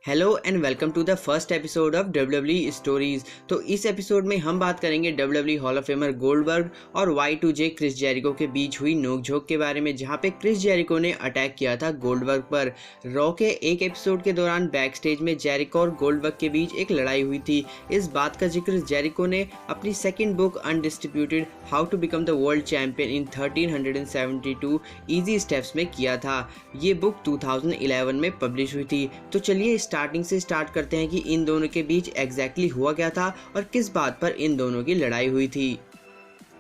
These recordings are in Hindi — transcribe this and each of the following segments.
Hello and welcome to the first episode of WWE stories. तो इस एपिसोड में हम बात करेंगे WWE hall of famer Goldberg और Y2J क्रिस जेरिको के बीच हुई नोकझोंक के बारे में, जहां पे क्रिस जेरिको ने अटैक किया था गोल्डबर्ग पर। रॉ के एक एपिसोड के दौरान बैक स्टेज में जेरिको और गोल्डबर्ग के बीच एक लड़ाई हुई थी। इस बात का जिक्र जेरिको ने अपनी second book undistributed how to become the world champion in 1372 easy steps में किया था। ये बुक 2011 में पब्लिश हुई थी। तो चलिए स्टार्टिंग से स्टार्ट करते हैं कि इन दोनों के बीच एग्जैक्टली हुआ क्या था और किस बात पर इन दोनों की लड़ाई हुई थी।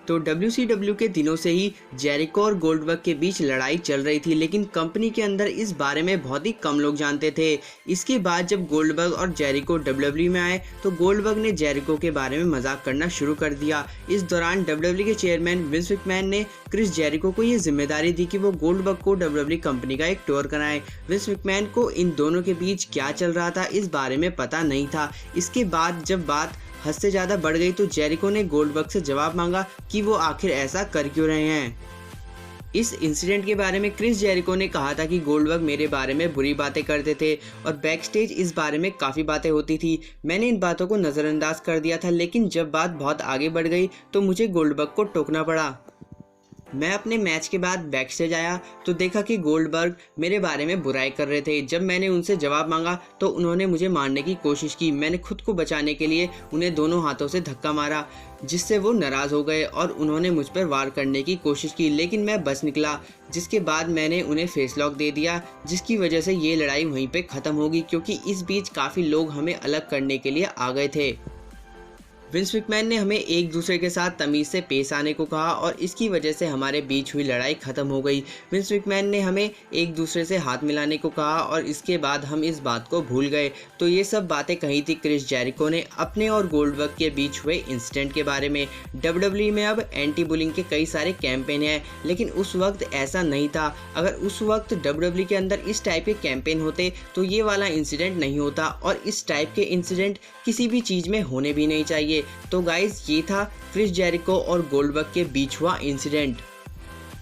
तो WCW के दिनों से ही जेरिको और गोल्डबर्ग के बीच लड़ाई चल रही थी, लेकिन कंपनी के अंदर इस बारे में बहुत ही कम लोग जानते थे। इसके बाद जब गोल्डबर्ग और जेरिको WWE में आए तो गोल्डबर्ग ने जेरिको के बारे में मजाक करना शुरू कर दिया। इस दौरान WWE के चेयरमैन विंस मैकमैन ने क्रिस जेरिको को ये जिम्मेदारी दी कि वो गोल्डबर्ग को WWE कंपनी का एक टूर कराएं। विंस मैकमैन को इन दोनों के बीच क्या चल रहा था इस बारे में पता नहीं था। इसके बाद जब बात हद से ज़्यादा बढ़ गई तो जेरिको ने गोल्डबर्ग से जवाब मांगा कि वो आखिर ऐसा कर क्यों रहे हैं। इस इंसिडेंट के बारे में क्रिस जेरिको ने कहा था कि गोल्डबर्ग मेरे बारे में बुरी बातें करते थे और बैक स्टेज इस बारे में काफ़ी बातें होती थी। मैंने इन बातों को नज़रअंदाज कर दिया था, लेकिन जब बात बहुत आगे बढ़ गई तो मुझे गोल्डबर्ग को टोकना पड़ा। मैं अपने मैच के बाद बैक स्टेज आया तो देखा कि गोल्डबर्ग मेरे बारे में बुराई कर रहे थे। जब मैंने उनसे जवाब मांगा तो उन्होंने मुझे मारने की कोशिश की। मैंने खुद को बचाने के लिए उन्हें दोनों हाथों से धक्का मारा, जिससे वो नाराज़ हो गए और उन्होंने मुझ पर वार करने की कोशिश की, लेकिन मैं बच निकला। जिसके बाद मैंने उन्हें फेस लॉक दे दिया, जिसकी वजह से ये लड़ाई वहीं पे ख़त्म होगी, क्योंकि इस बीच काफ़ी लोग हमें अलग करने के लिए आ गए थे। विंस मैकमैन ने हमें एक दूसरे के साथ तमीज़ से पेश आने को कहा और इसकी वजह से हमारे बीच हुई लड़ाई ख़त्म हो गई। विंस मैकमैन ने हमें एक दूसरे से हाथ मिलाने को कहा और इसके बाद हम इस बात को भूल गए। तो ये सब बातें कही थी क्रिस जेरिको ने अपने और गोल्डबर्ग के बीच हुए इंसिडेंट के बारे में। WWE में अब एंटी बुलिंग के कई सारे कैंपेन हैं, लेकिन उस वक्त ऐसा नहीं था। अगर उस वक्त WWE के अंदर इस टाइप के कैंपेन होते तो ये वाला इंसिडेंट नहीं होता और इस टाइप के इंसिडेंट किसी भी चीज़ में होने भी नहीं चाहिए। तो गाइज, ये था क्रिस जेरिको और गोल्डबर्ग के बीच हुआ इंसिडेंट।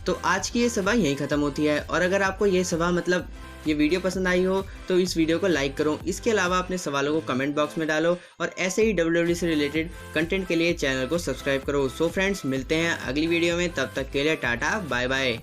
तो आज की ये सभा यहीं ख़त्म होती है और अगर आपको ये सभा ये वीडियो पसंद आई हो तो इस वीडियो को लाइक करो। इसके अलावा अपने सवालों को कमेंट बॉक्स में डालो और ऐसे ही WWE से रिलेटेड कंटेंट के लिए चैनल को सब्सक्राइब करो। सो फ्रेंड्स, मिलते हैं अगली वीडियो में, तब तक के लिए टाटा बाय बाय।